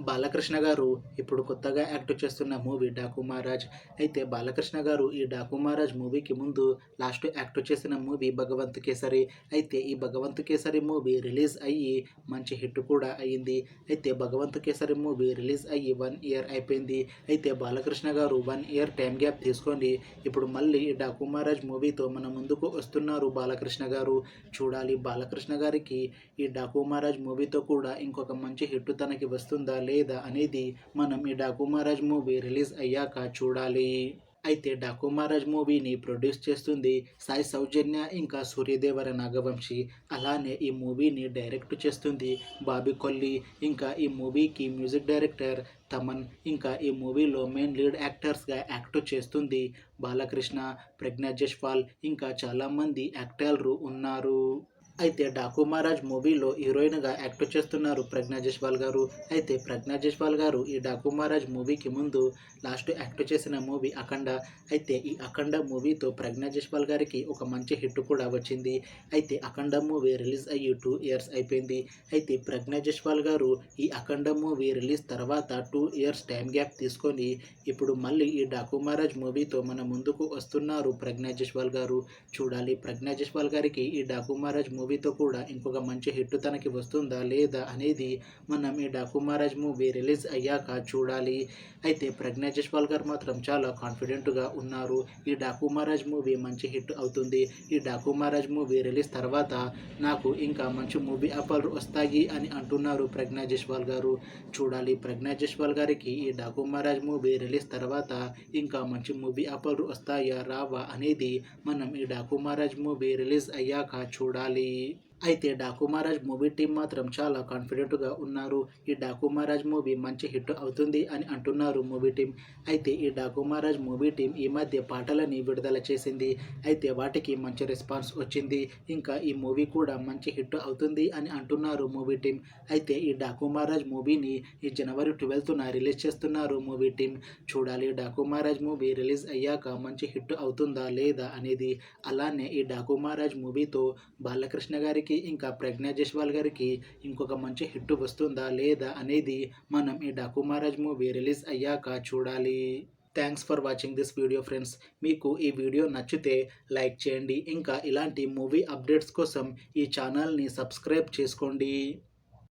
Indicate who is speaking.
Speaker 1: బాలకృష్ణ గారు ఇప్పుడు కొత్తగా యాక్ట్ చేస్తున్న మూవీ 'డాకు మహారాజ్'. అయితే బాలకృష్ణ గారు ఈ 'డాకు మహారాజ్' మూవీకి ముందు లాస్ట్ యాక్ట్ చేసిన మూవీ 'భగవంత్ కేసరి'. అయితే ఈ 'భగవంత్ కేసరి' మూవీ రిలీజ్ అయ్యి మంచి హిట్ కూడా అయ్యింది. అయితే 'భగవంత్ కేసరి' మూవీ రిలీజ్ అయ్యి 1 ఇయర్ అయిపోయింది. అయితే బాలకృష్ణ గారు 1 ఇయర్ టైం గ్యాప్ తీసుకొని ఇప్పుడు మళ్ళీ 'డాకు మహారాజ్' మూవీతో మన ముందుకు వస్తున్నారు బాలకృష్ణ గారు. చూడాలి బాలకృష్ణ గారికి ఈ 'డాకు మహారాజ్' మూవీతో కూడా ఇంకొక మంచి హిట్ తనకి వస్తుందా లేదా అనేది మనం ఈ 'డాకు మహారాజ్' మూవీ రిలీజ్ అయ్యాక చూడాలి. అయితే 'డాకు మహారాజ్' మూవీని ప్రొడ్యూస్ చేస్తుంది సాయి సౌజన్య ఇంకా సూర్యదేవర నాగవంశి. అలానే ఈ మూవీని డైరెక్ట్ చేస్తుంది బాబీ కొల్లి. ఇంకా ఈ మూవీకి మ్యూజిక్ డైరెక్టర్ తమన్. ఇంకా ఈ మూవీలో మెయిన్ లీడ్ యాక్టర్స్గా యాక్ట్ చేస్తుంది బాలకృష్ణ, ప్రజ్ఞా జైస్వాల్ ఇంకా చాలామంది యాక్టర్లు ఉన్నారు. అయితే 'డాకు మహారాజ్' మూవీలో హీరోయిన్గా యాక్ట్ చేస్తున్నారు ప్రజ్ఞా జైస్వాల్ గారు. అయితే ప్రజ్ఞా జైస్వాల్ గారు ఈ 'డాకు మహారాజ్' మూవీకి ముందు లాస్ట్ యాక్ట్ చేసిన మూవీ 'అఖండ'. అయితే ఈ 'అఖండ' మూవీతో ప్రజ్ఞా జైస్వాల్ గారికి ఒక మంచి హిట్ కూడా వచ్చింది. అయితే 'అఖండ' మూవీ రిలీజ్ అయ్యి 2 ఇయర్స్ అయిపోయింది. అయితే ప్రజ్ఞా జైస్వాల్ గారు ఈ 'అఖండ' మూవీ రిలీజ్ తర్వాత 2 ఇయర్స్ టైం గ్యాప్ తీసుకొని ఇప్పుడు మళ్ళీ ఈ 'డాకు మహారాజ్' మూవీతో మన ముందుకు వస్తున్నారు ప్రజ్ఞా జైస్వాల్ గారు. చూడాలి ప్రజ్ఞా జైస్వాల్ గారికి ఈ 'డాకు మహారాజ్' మూవీతో కూడా ఇంకొక మంచి హిట్ తనకి వస్తుందా లేదా అనేది మనం ఈ 'డాకు మహారాజ్' మూవీ రిలీజ్ అయ్యాక చూడాలి. అయితే ప్రజ్ఞా జైస్వాల్ గారు మాత్రం చాలా కాన్ఫిడెంట్గా ఉన్నారు. ఈ 'డాకు మహారాజ్' మూవీ మంచి హిట్ అవుతుంది. ఈ 'డాకు మహారాజ్' మూవీ రిలీజ్ తర్వాత నాకు ఇంకా మంచి మూవీ ఆఫర్లు వస్తాయి అని అంటున్నారు ప్రజ్ఞా జైస్వాల్ గారు. చూడాలి ప్రజ్ఞా జైస్వాల్ గారికి ఈ 'డాకు మహారాజ్' మూవీ రిలీజ్ తర్వాత ఇంకా మంచి మూవీ ఆఫర్లు వస్తాయా రావా అనేది మనం ఈ 'డాకు మహారాజ్' మూవీ రిలీజ్ అయ్యాక చూడాలి. అయితే 'డాకు మహారాజ్' మూవీ టీం మాత్రం చాలా కాన్ఫిడెంట్గా ఉన్నారు. ఈ 'డాకు మహారాజ్' మూవీ మంచి హిట్ అవుతుంది అని అంటున్నారు మూవీ టీం. అయితే ఈ 'డాకు మహారాజ్' మూవీ టీం ఈ మధ్య పాటలని విడుదల చేసింది. అయితే వాటికి మంచి రెస్పాన్స్ వచ్చింది. ఇంకా ఈ మూవీ కూడా మంచి హిట్ అవుతుంది అని అంటున్నారు మూవీ టీం. అయితే ఈ 'డాకు మహారాజ్' మూవీని ఈ జనవరి 12న రిలీజ్ చేస్తున్నారు మూవీ టీం. చూడాలి 'డాకు మహారాజ్' మూవీ రిలీజ్ అయ్యాక మంచి హిట్ అవుతుందా లేదా అనేది. అలానే ఈ 'డాకు మహారాజ్' మూవీతో బాలకృష్ణ గారికి ఇంకా ప్రజ్ఞా జైస్వాల్ గారికి ఇంకొక మంచి హిట్ వస్తుందా లేదా అనేది మనం ఈ 'డాకు మహారాజ్' మూవీ రిలీజ్ అయ్యాక చూడాలి. Thanks for watching this video friends. మీకు ఈ వీడియో నచ్చితే లైక్ చేయండి. ఇంకా ఇలాంటి మూవీ అప్డేట్స్ కోసం ఈ ఛానల్ని సబ్స్క్రైబ్ చేసుకోండి.